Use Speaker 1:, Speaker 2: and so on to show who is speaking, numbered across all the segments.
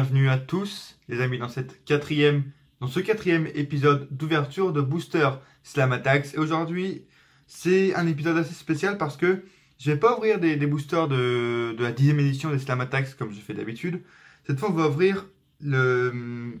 Speaker 1: bienvenue à tous les amis dans ce quatrième épisode d'ouverture de Booster Slam Attacks. Et aujourd'hui c'est un épisode assez spécial parce que je vais pas ouvrir des boosters de la 10e édition des Slam Attacks comme je fais d'habitude. Cette fois on va ouvrir on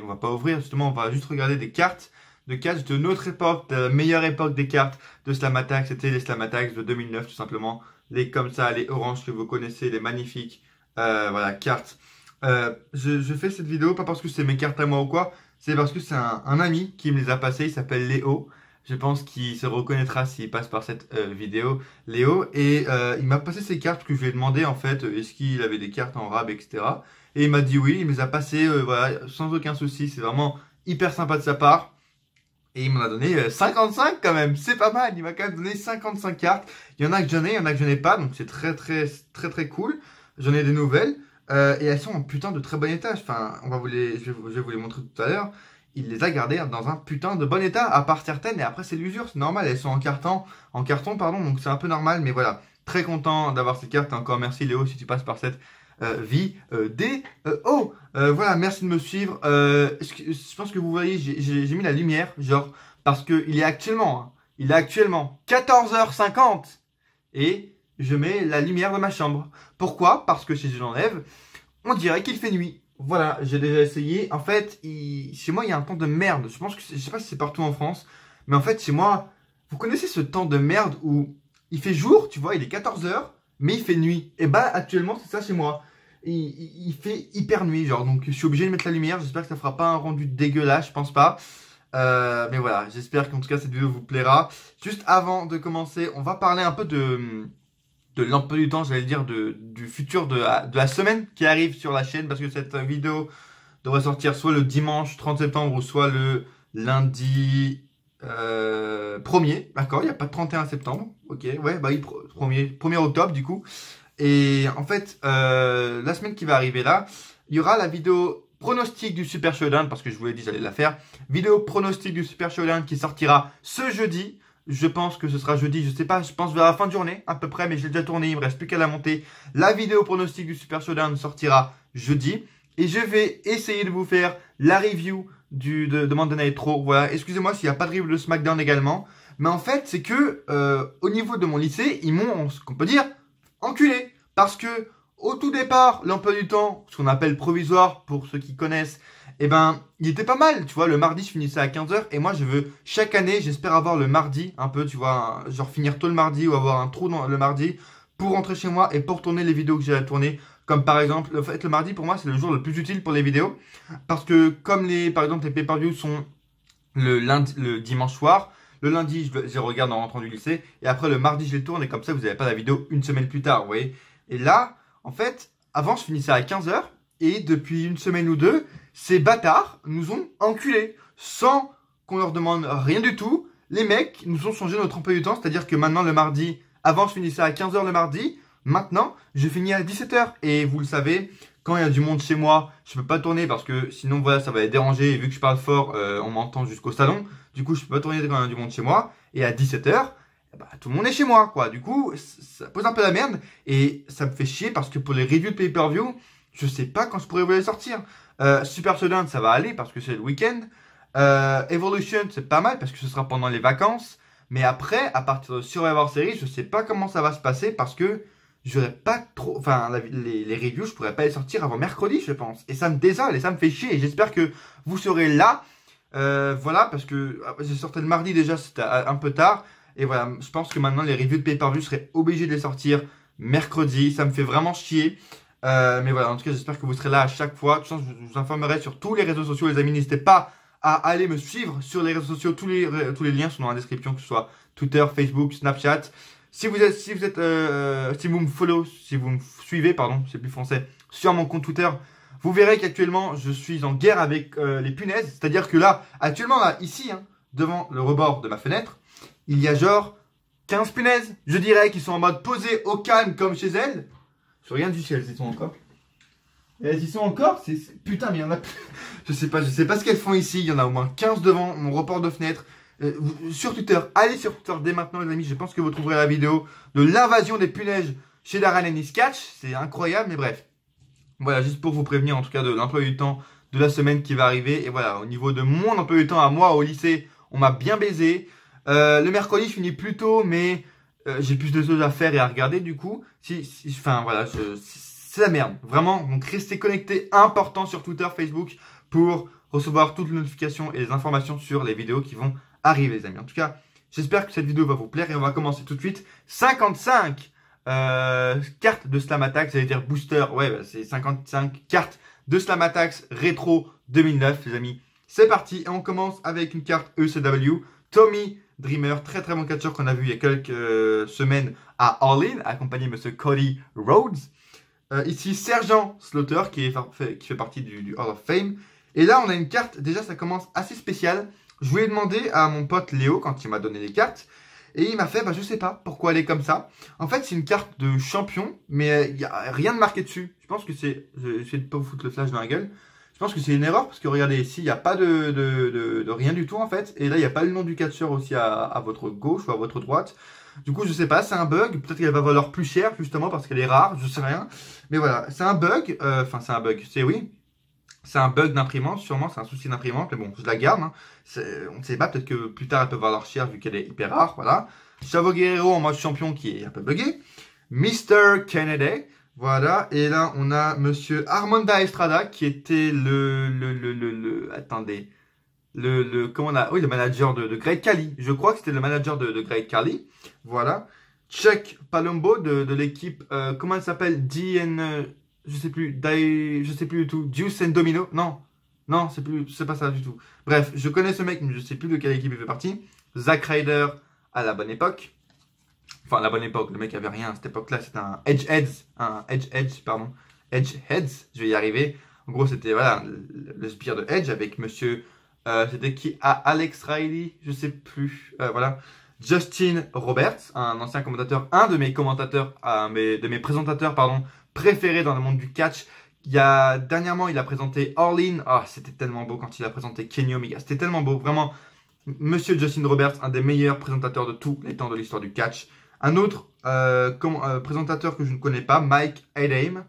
Speaker 1: va pas ouvrir justement, on va juste regarder des cartes de notre époque, de la meilleure époque des cartes de Slam Attacks. C'était les Slam Attacks de 2009 tout simplement. Les comme ça, les oranges que vous connaissez, les magnifiques voilà, cartes. Je fais cette vidéo pas parce que c'est mes cartes à moi ou quoi, c'est parce que c'est un ami qui me les a passées, il s'appelle Léo. Je pense qu'il se reconnaîtra s'il passe par cette vidéo, Léo. Et il m'a passé ces cartes que je lui ai demandé en fait, est-ce qu'il avait des cartes en rab, etc. Et il m'a dit oui, il me les a passées voilà, sans aucun souci, c'est vraiment hyper sympa de sa part. Et il m'en a donné 55 quand même, c'est pas mal, il m'a quand même donné 55 cartes. Il y en a que j'en ai, il y en a que je n'ai pas, donc c'est très cool. J'en ai des nouvelles, et elles sont en putain de très bon état. Enfin, je vais vous les montrer tout à l'heure. Il les a gardées dans un putain de bon état, à part certaines, et après c'est l'usure, c'est normal, elles sont en carton, pardon, donc c'est un peu normal, mais voilà. Très content d'avoir ces cartes, encore merci Léo si tu passes par cette vidéo. Voilà, merci de me suivre. Je pense que vous voyez, j'ai mis la lumière, genre, parce que il est actuellement 14h50 et je mets la lumière dans ma chambre. Pourquoi? Parce que si je l'enlève, on dirait qu'il fait nuit. Voilà, j'ai déjà essayé. En fait, chez moi, il y a un temps de merde. Je sais pas si c'est partout en France, mais en fait, chez moi, vous connaissez ce temps de merde où il fait jour, tu vois, il est 14h, mais il fait nuit. Et bah, actuellement, c'est ça chez moi. Il fait hyper nuit, genre, donc je suis obligé de mettre la lumière. J'espère que ça fera pas un rendu dégueulasse, je pense pas. Mais voilà, j'espère qu'en tout cas cette vidéo vous plaira. Juste avant de commencer, on va parler un peu de l'emploi du temps, j'allais dire du futur de la semaine qui arrive sur la chaîne, parce que cette vidéo devrait sortir soit le dimanche 30 septembre ou soit le lundi 1er, d'accord, il n'y a pas de 31 septembre, ok, ouais, bah oui, 1er octobre du coup. Et en fait, la semaine qui va arriver là, il y aura la vidéo pronostic du Super Showdown, parce que je vous l'ai dit, j'allais la faire. Vidéo pronostic du Super Showdown qui sortira ce jeudi. Je pense que ce sera jeudi, je sais pas, je pense vers la fin de journée, à peu près, mais je l'ai déjà tourné, il me reste plus qu'à la monter. La vidéo pronostic du Super Showdown sortira jeudi. Et je vais essayer de vous faire la review de Monday Night Raw. Voilà, excusez-moi s'il n'y a pas de review de SmackDown également. Mais en fait, c'est que, au niveau de mon lycée, ils m'ont, ce qu'on peut dire, enculé. Parce que, au tout départ, l'emploi du temps, ce qu'on appelle provisoire, pour ceux qui connaissent, eh ben, il était pas mal, tu vois, le mardi, je finissais à 15h, et moi, je veux, chaque année, j'espère avoir le mardi, un peu, tu vois, genre finir tôt le mardi, ou avoir un trou dans le mardi, pour rentrer chez moi, et pour tourner les vidéos que j'ai à tourner, comme par exemple, le mardi, pour moi, c'est le jour le plus utile pour les vidéos, parce que, comme par exemple, les pay-per-view sont le dimanche soir, le lundi, je les regarde en rentrant du lycée, et après, le mardi, je les tourne, et comme ça, vous n'avez pas la vidéo une semaine plus tard, vous voyez. Et là, en fait, avant, je finissais à 15h, et depuis une semaine ou deux, ces bâtards nous ont enculés, sans qu'on leur demande rien du tout. Les mecs nous ont changé notre emploi du temps, c'est-à-dire que maintenant, le mardi, avant, je finissais à 15h le mardi, maintenant, je finis à 17h. Et vous le savez, quand il y a du monde chez moi, je peux pas tourner parce que sinon, voilà, ça va les déranger. Et vu que je parle fort, on m'entend jusqu'au salon. Du coup, je peux pas tourner quand il y a du monde chez moi. Et à 17h, bah, tout le monde est chez moi, quoi. Du coup, ça pose un peu la merde. Et ça me fait chier parce que pour les reviews de pay-per-view, je sais pas quand je pourrais vous les sortir. Super Showdown, ça va aller parce que c'est le week-end. Evolution, c'est pas mal parce que ce sera pendant les vacances. Mais après, à partir de Survivor Series, je sais pas comment ça va se passer parce que j'aurais pas trop... Enfin, les reviews, je pourrais pas les sortir avant mercredi, je pense. Et ça me désole et ça me fait chier. Et j'espère que vous serez là. Voilà, parce que j'ai sorti le mardi déjà, c'était un peu tard. Et voilà, je pense que maintenant, les reviews de pay-per-view, je serais obligé de les sortir mercredi. Ça me fait vraiment chier. Mais voilà, en tout cas, j'espère que vous serez là à chaque fois. De toute façon, je vous informerai sur tous les réseaux sociaux, les amis. N'hésitez pas à aller me suivre sur les réseaux sociaux. Tous les liens sont dans la description, que ce soit Twitter, Facebook, Snapchat. Si vous me follow, si vous me suivez, pardon, c'est plus français, sur mon compte Twitter, vous verrez qu'actuellement, je suis en guerre avec les punaises. C'est-à-dire que là, actuellement, là, ici, hein, devant le rebord de ma fenêtre, il y a genre 15 punaises. Je dirais qu'ils sont en mode posé au calme comme chez elles. Je regarde du ciel, elles sont encore. Et elles y sont encore, putain, mais il y en a. Je sais pas ce qu'elles font ici. Il y en a au moins 15 devant mon report de fenêtre. Sur Twitter, allez sur Twitter dès maintenant, les amis. Je pense que vous trouverez la vidéo de l'invasion des punaises chez Darren Ennis Catch. C'est incroyable, mais bref. Voilà, juste pour vous prévenir en tout cas de l'emploi du temps de la semaine qui va arriver. Et voilà, au niveau de mon emploi du temps à moi au lycée, on m'a bien baisé. Le mercredi, je finis plus tôt, mais j'ai plus de choses à faire et à regarder du coup. Enfin voilà, c'est la merde. Vraiment, donc restez connectés, important sur Twitter, Facebook, pour recevoir toutes les notifications et les informations sur les vidéos qui vont arriver, les amis. En tout cas, j'espère que cette vidéo va vous plaire et on va commencer tout de suite. 55 cartes de Slam Attacks, j'allais dire booster, ouais, bah, c'est 55 cartes de Slam Attacks rétro 2009, les amis. C'est parti et on commence avec une carte ECW, Tommy Dreamer, très très bon catcheur qu'on a vu il y a quelques semaines à All In, accompagné de Monsieur Cody Rhodes. Ici, Sergent Slaughter qui fait partie du Hall of Fame. Et là, on a une carte, déjà ça commence assez spécial. Je voulais demander à mon pote Léo quand il m'a donné les cartes. Et il m'a fait, bah je sais pas pourquoi elle est comme ça. En fait, c'est une carte de champion, mais il n'y a rien de marqué dessus. Je pense que c'est... Je vais essayer de pas vous foutre le flash dans la gueule. Je pense que c'est une erreur, parce que regardez, ici, il n'y a pas de rien du tout, en fait. Et là, il n'y a pas le nom du catcheur aussi à votre gauche ou à votre droite. Du coup, je sais pas, c'est un bug. Peut-être qu'elle va valoir plus cher, justement, parce qu'elle est rare, je sais rien. Mais voilà, c'est un bug. Enfin, c'est un bug, c'est oui. C'est un bug d'imprimante, sûrement, c'est un souci d'imprimante, mais bon, je la garde. Hein. On ne sait pas, peut-être que plus tard elle peut valoir cher vu qu'elle est hyper rare, voilà. Chavo Guerrero en mode champion qui est un peu buggé. Mr. Kennedy, voilà. Et là, on a Monsieur Armanda Estrada qui était attendez, comment on a, oui, le manager de Great Khali. Je crois que c'était le manager de Great Khali, voilà. Chuck Palumbo de l'équipe, comment elle s'appelle, je sais plus, je sais plus du tout. Deuce and Domino? Non. Non, c'est pas ça du tout. Bref, je connais ce mec, mais je sais plus de quelle équipe il fait partie. Zack Ryder à la bonne époque. Enfin, à la bonne époque, le mec avait rien à cette époque-là. C'était un Edgeheads, je vais y arriver. En gros, c'était, voilà, le spire de Edge avec monsieur, c'était qui? Alex Riley, je sais plus. Voilà. Justin Roberts, un ancien commentateur, un de mes commentateurs, de mes présentateurs, pardon, préféré dans le monde du catch. Dernièrement, il a présenté All In. Ah, c'était tellement beau quand il a présenté Kenny Omega. C'était tellement beau, vraiment. Monsieur Justin Roberts, un des meilleurs présentateurs de tous les temps de l'histoire du catch. Un autre présentateur que je ne connais pas, Mike Adame.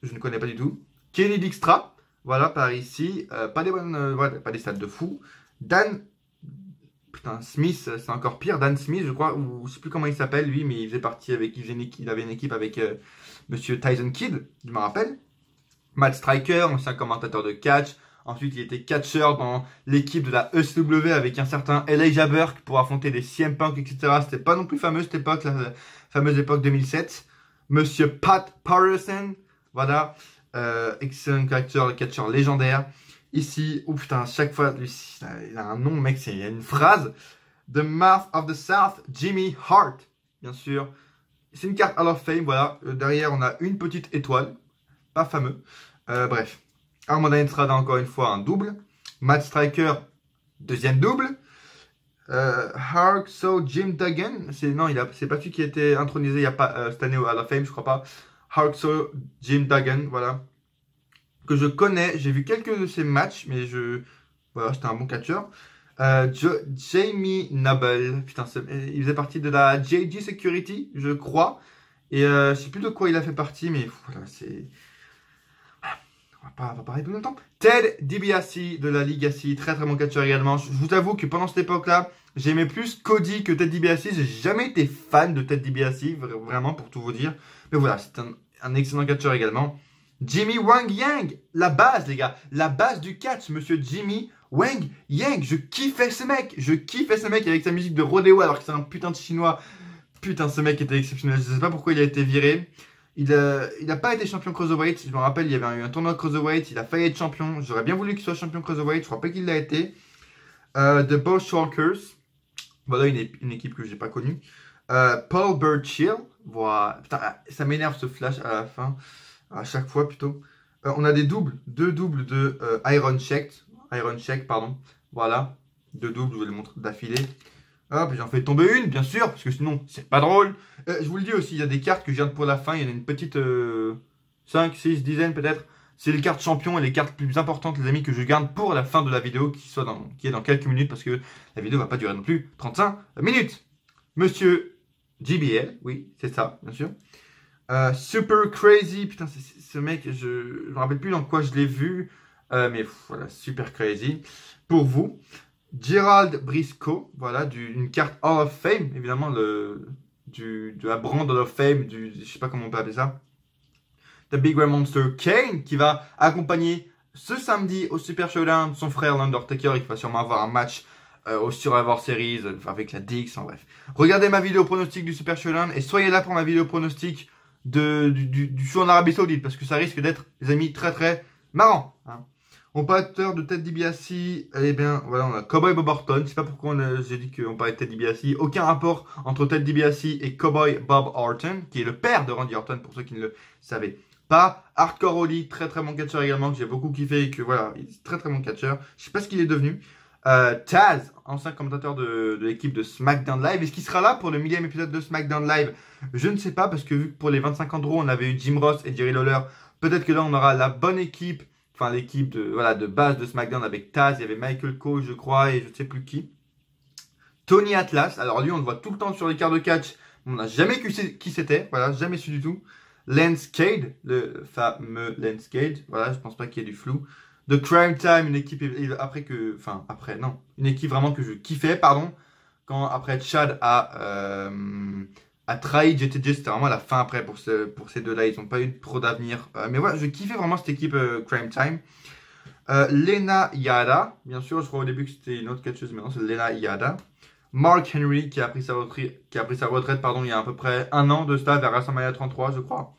Speaker 1: Je ne connais pas du tout. Kenny Dijkstra, voilà, par ici. Pas des stats de fou. Dan, putain, Smith, c'est encore pire. Dan Smith, je crois, ou je sais plus comment il s'appelle, lui, mais il faisait partie avec, il avait une équipe avec Monsieur Tyson Kidd, je me rappelle. Matt Striker, ancien commentateur de catch. Ensuite, il était catcheur dans l'équipe de la ECW avec un certain Elijah Burke pour affronter des CM Punk, etc. C'était pas non plus fameux cette époque, la fameuse époque 2007. Monsieur Pat Patterson, voilà, excellent catcheur légendaire. Ici, oh putain, chaque fois, lui, il a un nom, mec, il y a une phrase. The Mouth of the South, Jimmy Hart, bien sûr. C'est une carte Hall of Fame, voilà. Derrière, on a une petite étoile. Pas fameux. Bref. Armanda Estrada, encore une fois, un double. Matt Striker, deuxième double. Jim Duggan. C'est pas celui qui a été intronisé il y a pas, cette année à la Fame, je crois pas. Jim Duggan, voilà. Que je connais. J'ai vu quelques de ses matchs, mais voilà, c'était un bon catcheur. Jamie Noble. Putain, il faisait partie de la JG Security, je crois. Et je sais plus de quoi il a fait partie, mais voilà, c'est... On va pas parler plus longtemps. Ted DiBiase de la Legacy, très très bon catcheur également. Je vous avoue que pendant cette époque-là, j'aimais plus Cody que Ted DiBiase. J'ai jamais été fan de Ted DiBiase, vraiment pour tout vous dire. Mais voilà, c'est un excellent catcheur également. Jimmy Wang Yang, la base les gars, la base du catch, monsieur Jimmy Wang Yang. Je kiffais ce mec avec sa musique de rodéo alors que c'est un putain de chinois. Putain, ce mec était exceptionnel. Je sais pas pourquoi il a été viré. Il a pas été champion Cruiserweight. Je me rappelle, il y avait eu un tournoi Cruiserweight. Il a failli être champion. J'aurais bien voulu qu'il soit champion Cruiserweight. Je crois pas qu'il l'a été. The Bushwalkers. Voilà une équipe que j'ai pas connue. Paul Burchill. Voilà. Putain, ça m'énerve ce flash à la fin. À chaque fois plutôt. On a des doubles. Deux doubles de Iron Sheik, pardon. Voilà. Deux doubles, je vais les montrer d'affilée. Hop, j'en fais tomber une, bien sûr, parce que sinon, c'est pas drôle. Je vous le dis aussi, il y a des cartes que je garde pour la fin. Il y en a une petite 5, 6, dizaines peut-être. C'est les cartes champions et les cartes plus importantes, les amis, que je garde pour la fin de la vidéo, qui est dans quelques minutes, parce que la vidéo va pas durer non plus 35 minutes. Monsieur JBL, oui, c'est ça, bien sûr. Super Crazy, putain, ce mec, je me rappelle plus dans quoi je l'ai vu, mais voilà, Super Crazy. Pour vous, Gerald Briscoe, voilà, une carte Hall of Fame, évidemment, de la brand Hall of Fame, je sais pas comment on peut appeler ça. The Big Red Monster Kane, qui va accompagner ce samedi au Super Showdown son frère l'Undertaker, il va sûrement avoir un match au Survivor Series avec la DX, en bref. Regardez ma vidéo pronostic du Super Showdown et soyez là pour ma vidéo pronostic du show en Arabie Saoudite, parce que ça risque d'être, les amis, très très marrant. Hein. On parle tout à l'heure de Ted DiBiase, eh bien, voilà, on a Cowboy Bob Orton. Je sais pas pourquoi j'ai dit qu'on parlait de Ted DiBiase. Aucun rapport entre Ted DiBiase et Cowboy Bob Orton, qui est le père de Randy Orton, pour ceux qui ne le savaient pas. Hardcore Holly, très très bon catcheur également, que j'ai beaucoup kiffé et que voilà, il est très très bon catcheur. Je sais pas ce qu'il est devenu. Taz, ancien commentateur de l'équipe de SmackDown Live. Est-ce qu'il sera là pour le 1000e épisode de SmackDown Live? Je ne sais pas, parce que vu que pour les 25 ans de Raw, on avait eu Jim Ross et Jerry Lawler, peut-être que là on aura la bonne équipe, enfin l'équipe de base de SmackDown avec Taz, il y avait Michael Cole je crois, et je ne sais plus qui. Tony Atlas, alors lui on le voit tout le temps sur les cartes de catch, on n'a jamais su qui c'était, voilà, jamais su du tout. Lance Cade, le fameux Lance Cade, voilà, je pense pas qu'il y ait du flou. The Crime Time, une équipe une équipe vraiment que je kiffais, pardon, quand après Chad a trahi JTJ, c'était vraiment la fin après pour ces deux-là, ils n'ont pas eu trop d'avenir. Mais voilà, je kiffais vraiment cette équipe Crime Time. Lena Yada, bien sûr, je crois au début que c'était une autre catcheuse, mais non, c'est Lena Yada. Mark Henry qui a pris sa retraite, pardon, il y a à peu près un an de ça, vers WrestleMania 33, je crois.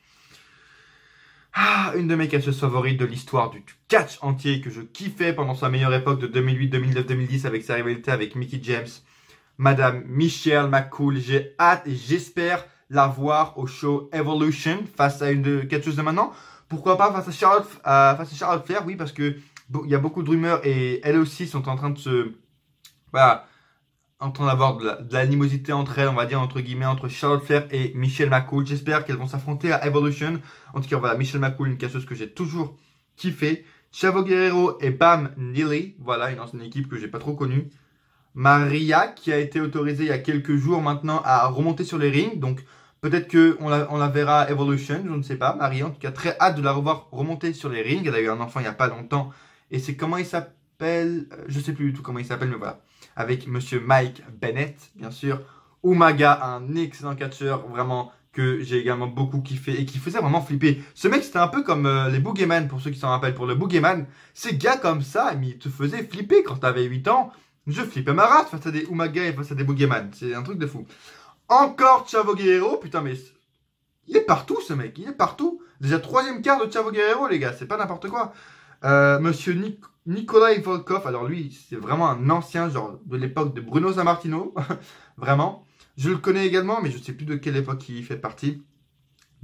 Speaker 1: Ah, une de mes catcheuses favorites de l'histoire du catch entier que je kiffais pendant sa meilleure époque de 2008, 2009, 2010 avec sa rivalité avec Mickie James, Madame Michelle McCool. J'ai hâte et j'espère la voir au show Evolution face à une catcheuse de maintenant. Pourquoi pas face à Charlotte Flair, oui, parce que il y a beaucoup de rumeurs et elles aussi sont en train de se... Voilà, en train d'avoir de l'animosité entre elles, on va dire, entre guillemets, entre Charlotte Flair et Michelle McCool. J'espère qu'elles vont s'affronter à Evolution. En tout cas, voilà, Michelle McCool, une catcheuse que j'ai toujours kiffé. Chavo Guerrero et Bam Neely, voilà, une ancienne équipe que j'ai pas trop connue. Maria, qui a été autorisée il y a quelques jours maintenant à remonter sur les rings. Donc, peut-être qu'on la verra à Evolution, je ne sais pas. Maria, en tout cas, très hâte de la revoir remonter sur les rings. Elle a eu un enfant il n'y a pas longtemps. Et c'est comment il s'appelle? Je sais plus du tout comment il s'appelle, mais voilà. Avec monsieur Mike Bennett, bien sûr. Umaga, un excellent catcheur, vraiment, que j'ai également beaucoup kiffé et qui faisait vraiment flipper. Ce mec, c'était un peu comme les Boogeyman, pour ceux qui s'en rappellent. Pour le Boogeyman, ces gars comme ça, mais ils te faisaient flipper quand t'avais 8 ans. Je flippais ma race face à des Umaga et face à des Boogeyman. C'est un truc de fou. Encore Chavo Guerrero, putain, mais il est partout, ce mec. Il est partout. Déjà, 3e quart de Chavo Guerrero, les gars. C'est pas n'importe quoi. Monsieur Nikolai Volkov, alors lui, c'est vraiment un ancien, genre de l'époque de Bruno Sammartino, vraiment. Je le connais également, mais je ne sais plus de quelle époque il fait partie.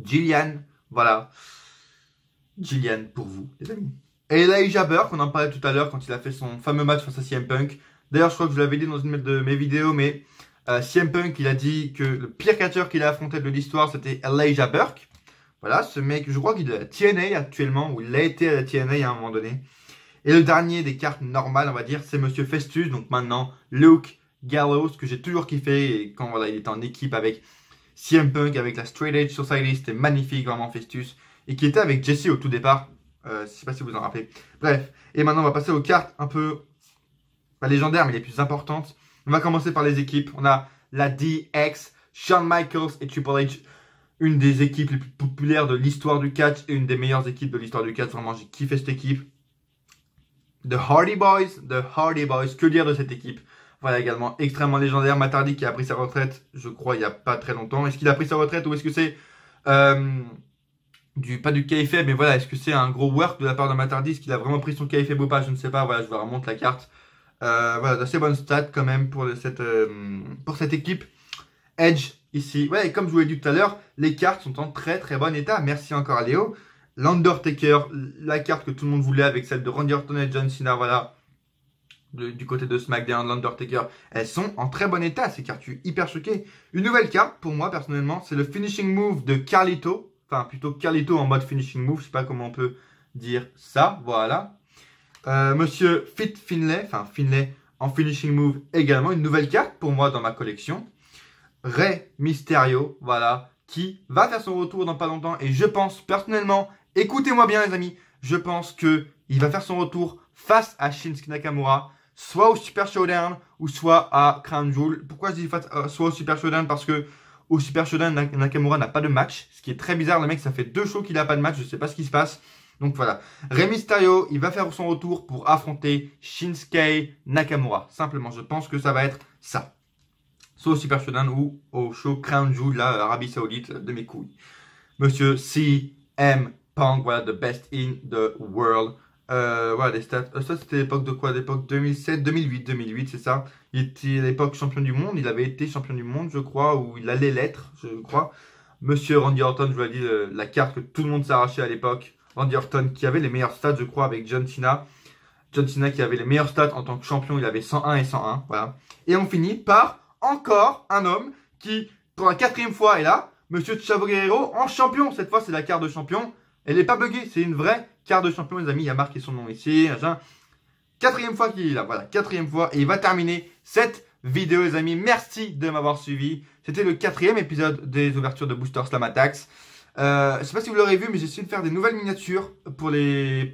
Speaker 1: Jillian, voilà. Jillian pour vous, les amis. Et Elijah Burke, on en parlait tout à l'heure quand il a fait son fameux match face à CM Punk. D'ailleurs, je crois que je l'avais dit dans une de mes vidéos, mais CM Punk, il a dit que le pire catcheur qu'il a affronté de l'histoire, c'était Elijah Burke. Voilà, ce mec, je crois qu'il est à la TNA actuellement, ou il a été à la TNA à un moment donné. Et le dernier des cartes normales, on va dire, c'est Monsieur Festus, donc maintenant Luke Gallows, que j'ai toujours kiffé. Et quand voilà, il était en équipe avec CM Punk, avec la Straight Edge Society, c'était magnifique, vraiment Festus. Et qui était avec Jesse au tout départ, je sais pas si vous en rappelez. Bref, et maintenant on va passer aux cartes un peu, pas légendaires, mais les plus importantes. On va commencer par les équipes. On a la DX, Shawn Michaels et Triple H. Une des équipes les plus populaires de l'histoire du catch et une des meilleures équipes de l'histoire du catch. Vraiment, j'ai kiffé cette équipe. The Hardy Boys, que dire de cette équipe? Voilà, également extrêmement légendaire. Matt Hardy qui a pris sa retraite, je crois, il n'y a pas très longtemps. Est-ce qu'il a pris sa retraite ou est-ce que c'est pas du kayfabe, mais voilà, est-ce que c'est un gros work de la part de Matt Hardy? Est-ce qu'il a vraiment pris son kayfabe ou pas? Je ne sais pas. Voilà, je vous remonte la carte. Voilà, d'assez bonnes stats quand même pour cette équipe. Edge ici. Ouais, et comme je vous l'ai dit tout à l'heure, les cartes sont en très très bon état. Merci encore à Léo. L'Undertaker, la carte que tout le monde voulait avec celle de Randy Orton et John Cena, voilà. Du côté de SmackDown, l'Undertaker, elles sont en très bon état. Ces cartes, je suis hyper choqué. Une nouvelle carte pour moi personnellement, c'est le finishing move de Carlito. Enfin, plutôt Carlito en mode finishing move. Je sais pas comment on peut dire ça. Voilà. Monsieur Fit Finlay, enfin Finlay en finishing move également. Une nouvelle carte pour moi dans ma collection. Rey Mysterio, voilà, qui va faire son retour dans pas longtemps. Et je pense personnellement, écoutez-moi bien les amis, je pense que il va faire son retour face à Shinsuke Nakamura, soit au Super Showdown ou soit à Crown Jewel. Pourquoi je dis soit au Super Showdown? Parce que au Super Showdown, Nakamura n'a pas de match, ce qui est très bizarre. Le mec, ça fait 2 shows qu'il n'a pas de match, je sais pas ce qui se passe. Donc voilà, Rey Mysterio, il va faire son retour pour affronter Shinsuke Nakamura. Simplement, je pense que ça va être ça. Soit au Super Showdown ou au show Crown Jewel, là, Arabie Saoudite, de mes couilles. Monsieur CM Punk, voilà, the best in the world. Voilà, les stats. Ça, c'était l'époque de quoi? L'époque 2007, 2008, c'est ça. Il était à l'époque champion du monde. Il avait été champion du monde, je crois, ou il allait l'être, je crois. Monsieur Randy Orton, je vous l'ai dit, la carte que tout le monde s'arrachait à l'époque. Randy Orton qui avait les meilleurs stats, je crois, avec John Cena. John Cena qui avait les meilleurs stats en tant que champion. Il avait 101 et 101, voilà. Et on finit par encore un homme qui, pour la 4e fois, est là. Monsieur Chavo Guerrero en champion. Cette fois, c'est la carte de champion. Elle n'est pas buggée, c'est une vraie carte de champion, les amis. Il a marqué son nom ici. 4e fois qu'il est là, voilà, 4e fois. Et il va terminer cette vidéo, les amis. Merci de m'avoir suivi. C'était le 4e épisode des ouvertures de Booster Slam Attacks. Je sais pas si vous l'aurez vu, mais j'ai essayé de faire des nouvelles miniatures pour ces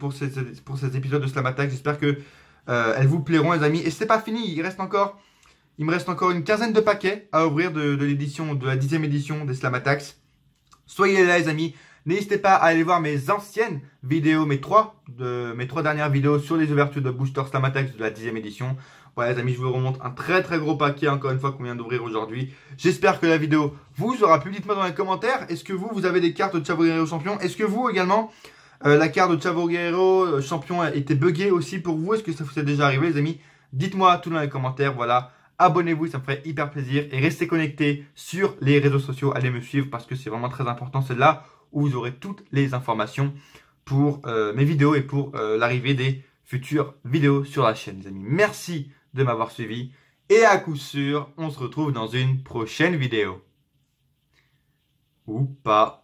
Speaker 1: épisodes de Slam Attack. J'espère que elles vous plairont, les amis. Et c'est pas fini, il me reste encore une quinzaine de paquets à ouvrir de l'édition, de la 10e édition des Slam Attacks. Soyez là, les amis. N'hésitez pas à aller voir mes anciennes vidéos, mes trois dernières vidéos sur les ouvertures de Booster Slam Attacks de la 10e édition. Voilà les amis, je vous remonte un très gros paquet encore une fois qu'on vient d'ouvrir aujourd'hui. J'espère que la vidéo vous aura plu. Dites-moi dans les commentaires, est-ce que vous avez des cartes de Chavo Guerrero champion? Est-ce que vous également, la carte de Chavo Guerrero champion était buggée aussi pour vous? Est-ce que ça vous est déjà arrivé les amis? Dites-moi tout dans les commentaires, voilà. Abonnez-vous, ça me ferait hyper plaisir. Et restez connectés sur les réseaux sociaux. Allez me suivre parce que c'est vraiment très important. C'est là où vous aurez toutes les informations pour mes vidéos et pour l'arrivée des futures vidéos sur la chaîne les amis. Merci de m'avoir suivi et à coup sûr, on se retrouve dans une prochaine vidéo. Ou pas.